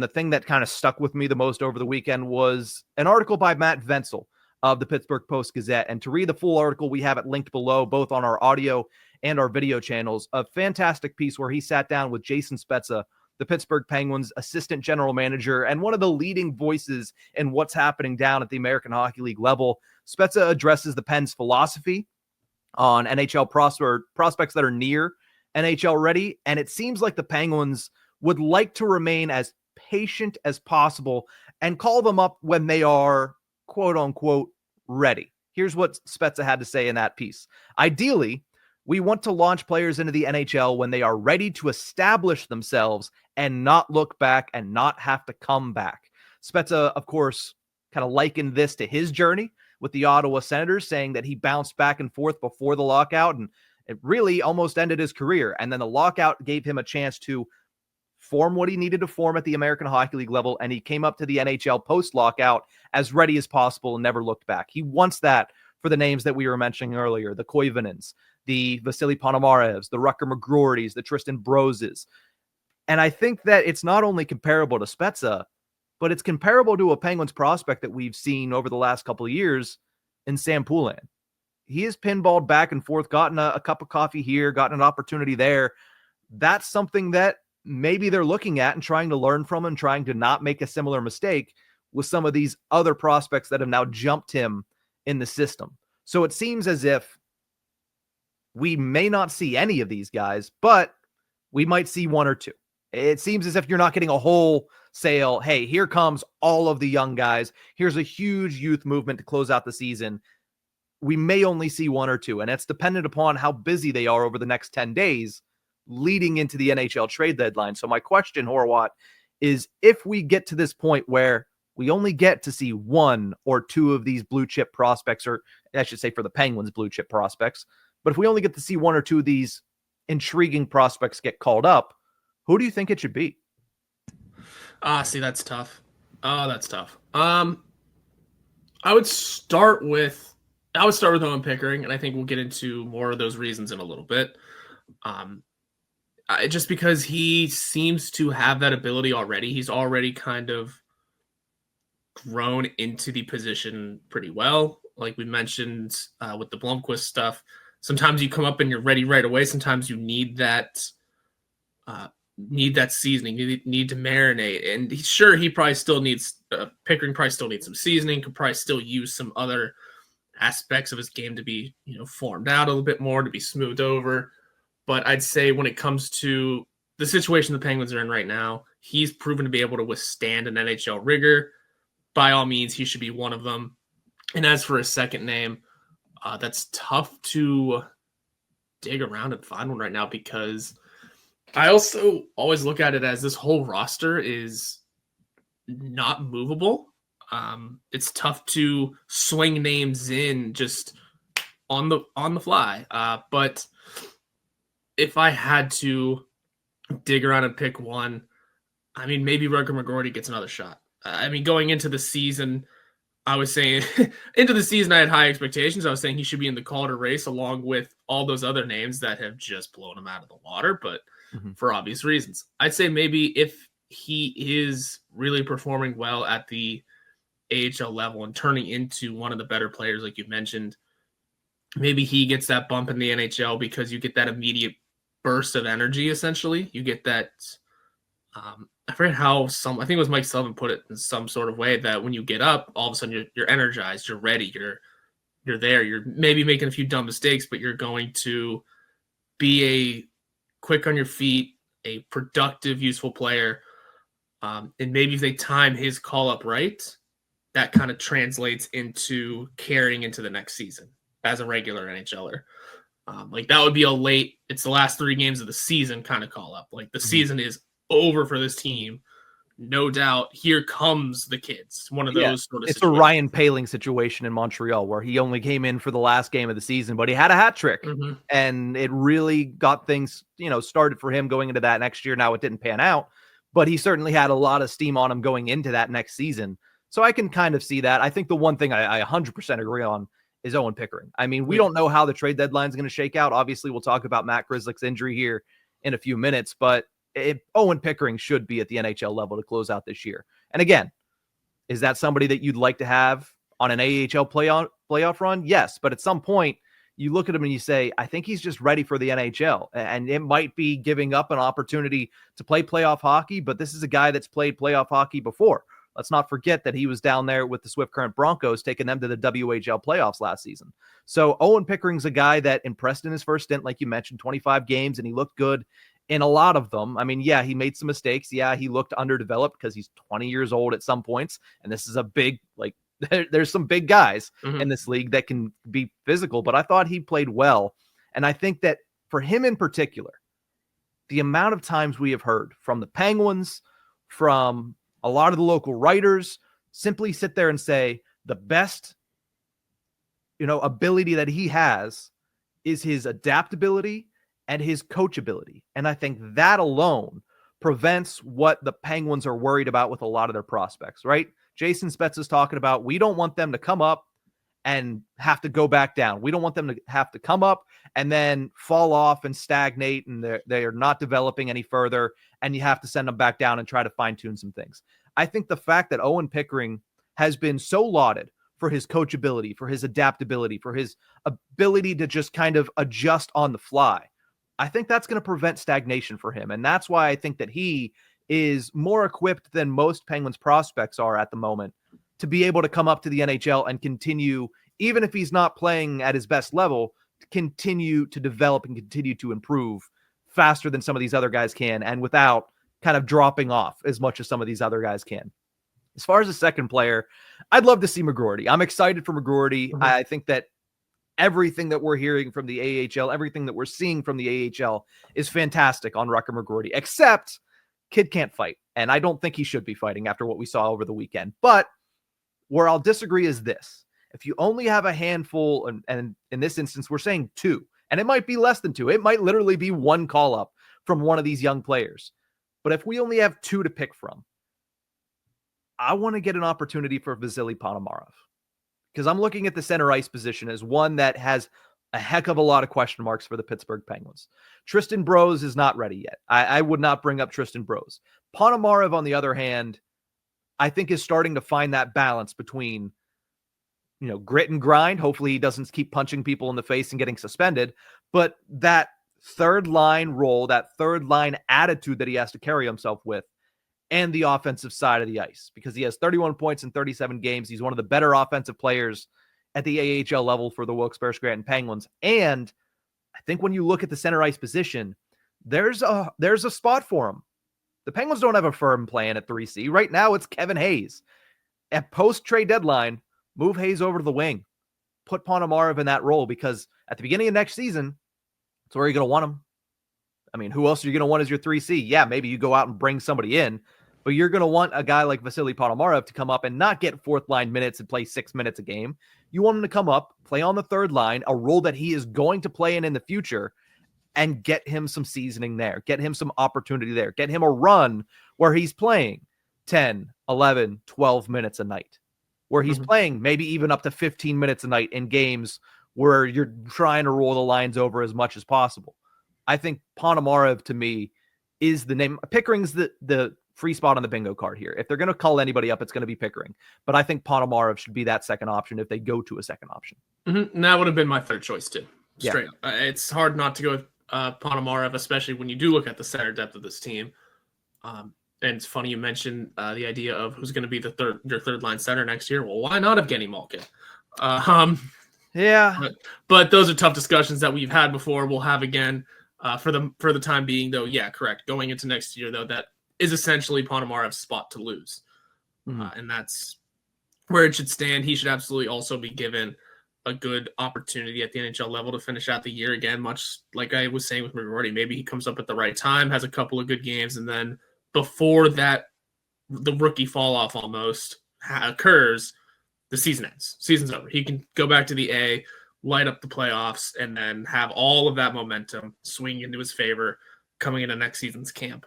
The thing that kind of stuck with me the most over the weekend was an article by Matt Vasil of the Pittsburgh Post-Gazette. And to read the full article, we have it linked below, both on our audio and our video channels. A fantastic piece where he sat down with Jason Spezza, the Pittsburgh Penguins assistant general manager, and one of the leading voices in what's happening down at the American Hockey League level. Spezza addresses the Pens' philosophy on NHL prospects that are near NHL ready. And it seems like the Penguins would like to remain as patient as possible and call them up when they are, quote unquote, ready. Here's what Spezza had to say in that piece. Ideally, we want to launch players into the NHL when they are ready to establish themselves and not look back and not have to come back. Spezza, of course, kind of likened this to his journey with the Ottawa Senators, saying that he bounced back and forth before the lockout and it really almost ended his career. And then the lockout gave him a chance to form what he needed to form at the American Hockey League level, and he came up to the NHL post-lockout as ready as possible and never looked back. He wants that for the names that we were mentioning earlier, the Koivunens, the Vasil Ponomarevs, the Rucker McGroartys, the Tristan Broses. And I think that it's not only comparable to Spezza, but it's comparable to a Penguins prospect that we've seen over the last couple of years in Sam Poulin. He has pinballed back and forth, gotten a cup of coffee here, gotten an opportunity there. That's something that maybe they're looking at and trying to learn from and trying to not make a similar mistake with some of these other prospects that have now jumped him in the system. So it seems as if we may not see any of these guys, but we might see one or two. It seems as if you're not getting a wholesale, hey, here comes all of the young guys. Here's a huge youth movement to close out the season. We may only see one or two, and it's dependent upon how busy they are over the next 10 days leading into the NHL trade deadline. So my question, Horwat, is if we get to this point where we only get to see one or two of these blue chip prospects, or I should say for the Penguins, blue chip prospects, but if we only get to see one or two of these intriguing prospects get called up, who do you think it should be? See, that's tough. Oh, that's tough. I would start with Owen Pickering, and I think we'll get into more of those reasons in a little bit. Just because he seems to have that ability already. He's already kind of grown into the position pretty well. Like we mentioned with the Blomqvist stuff, sometimes you come up and you're ready right away. Sometimes you need that seasoning, you need to marinate. And he probably still needs, Pickering probably still needs some seasoning, could probably still use some other aspects of his game to be, formed out a little bit more, to be smoothed over. But I'd say when it comes to the situation the Penguins are in right now, he's proven to be able to withstand an NHL rigor. By all means, he should be one of them. And as for his second name, that's tough to dig around and find one right now, because I also always look at it as this whole roster is not movable. It's tough to swing names in just on the fly. But if I had to dig around and pick one, I mean, maybe Rucker McGroarty gets another shot. Going into the season, I was saying into the season I had high expectations. I was saying he should be in the Calder race along with all those other names that have just blown him out of the water, but for obvious reasons. I'd say maybe if he is really performing well at the AHL level and turning into one of the better players, like you mentioned, maybe he gets that bump in the NHL because you get that immediate burst of energy, essentially. You get that, I forget how I think it was Mike Sullivan put it in some sort of way, that when you get up, all of a sudden you're energized, you're ready, you're there, you're maybe making a few dumb mistakes, but you're going to be a quick on your feet, a productive, useful player. And maybe if they time his call up right, that kind of translates into carrying into the next season as a regular NHLer. That would be it's the last 3 games of the season kind of call up. Like the season is over for this team. No doubt. Here comes the kids. One of those sort of It's situations. a Ryan Poehling situation in Montreal where he only came in for the last game of the season, but he had a hat trick and it really got things, started for him going into that next year. Now it didn't pan out, but he certainly had a lot of steam on him going into that next season. So I can kind of see that. I think the one thing I 100% agree on is Owen Pickering. I mean, we don't know how the trade deadline is going to shake out. Obviously, we'll talk about Matt Grzelcyk's injury here in a few minutes, but Owen Pickering should be at the NHL level to close out this year. And again, is that somebody that you'd like to have on an AHL playoff run? Yes, but at some point, you look at him and you say, I think he's just ready for the NHL. And it might be giving up an opportunity to play playoff hockey, but this is a guy that's played playoff hockey before. Let's not forget that he was down there with the Swift Current Broncos, taking them to the WHL playoffs last season. So Owen Pickering's a guy that impressed in his first stint, like you mentioned, 25 games, and he looked good in a lot of them. I mean, yeah, he made some mistakes. Yeah, he looked underdeveloped because he's 20 years old at some points, and this is a big, there's some big guys in this league that can be physical, but I thought he played well. And I think that for him in particular, the amount of times we have heard from the Penguins, from a lot of the local writers, simply sit there and say the best, ability that he has is his adaptability and his coachability. And I think that alone prevents what the Penguins are worried about with a lot of their prospects, right? Jason Spetz is talking about, we don't want them to come up and have to go back down. We don't want them to have to come up and then fall off and stagnate, and they are not developing any further, and you have to send them back down and try to fine-tune some things. I think the fact that Owen Pickering has been so lauded for his coachability, for his adaptability, for his ability to just kind of adjust on the fly, I think that's going to prevent stagnation for him. And that's why I think that he is more equipped than most Penguins prospects are at the moment to be able to come up to the NHL and continue, even if he's not playing at his best level, to continue to develop and continue to improve faster than some of these other guys can, and without kind of dropping off as much as some of these other guys can. As far as the second player, I'd love to see McGroarty. I'm excited for McGroarty. I think that everything that we're hearing from the AHL, everything that we're seeing from the AHL is fantastic on Rucker McGroarty, except kid can't fight. And I don't think he should be fighting after what we saw over the weekend. But where I'll disagree is this. If you only have a handful, and in this instance, we're saying two, and it might be less than two. It might literally be one call up from one of these young players. But if we only have two to pick from, I want to get an opportunity for Vasil Ponomarev, because I'm looking at the center ice position as one that has a heck of a lot of question marks for the Pittsburgh Penguins. Tristan Brose is not ready yet. I would not bring up Tristan Brose. Ponomarev, on the other hand, I think is starting to find that balance between, grit and grind. Hopefully he doesn't keep punching people in the face and getting suspended, but that third line role, that third line attitude that he has to carry himself with, and the offensive side of the ice, because he has 31 points in 37 games. He's one of the better offensive players at the AHL level for the Wilkes-Barre Scranton Penguins. And I think when you look at the center ice position, there's a spot for him. The Penguins don't have a firm plan at 3C. Right now, it's Kevin Hayes. At post-trade deadline, move Hayes over to the wing. Put Ponomarev in that role, because at the beginning of next season, that's where you're going to want him. I mean, who else are you going to want as your 3C? Yeah, maybe you go out and bring somebody in, but you're going to want a guy like Vasil Ponomarev to come up and not get fourth-line minutes and play 6 minutes a game. You want him to come up, play on the third line, a role that he is going to play in the future, and get him some seasoning there, get him some opportunity there, get him a run where he's playing 10, 11, 12 minutes a night, where he's playing maybe even up to 15 minutes a night in games where you're trying to roll the lines over as much as possible. I think Ponomarev, to me, is the name. Pickering's the free spot on the bingo card here. If they're going to call anybody up, it's going to be Pickering. But I think Ponomarev should be that second option if they go to a second option. And that would have been my third choice, too. Straight up. It's hard not to go with Ponomarev, especially when you do look at the center depth of this team. And it's funny you mentioned the idea of who's going to be your third line center next year. Well, why not Evgeny Malkin? But those are tough discussions that we've had before. We'll have again for the time being, though. Yeah, correct. Going into next year, though, that is essentially Ponomarev's spot to lose. And that's where it should stand. He should absolutely also be given a good opportunity at the NHL level to finish out the year again, much like I was saying with McGroarty. Maybe he comes up at the right time, has a couple of good games, and then before that, the rookie fall off almost occurs, the season ends. Season's over. He can go back to the A, light up the playoffs, and then have all of that momentum swing into his favor coming into next season's camp.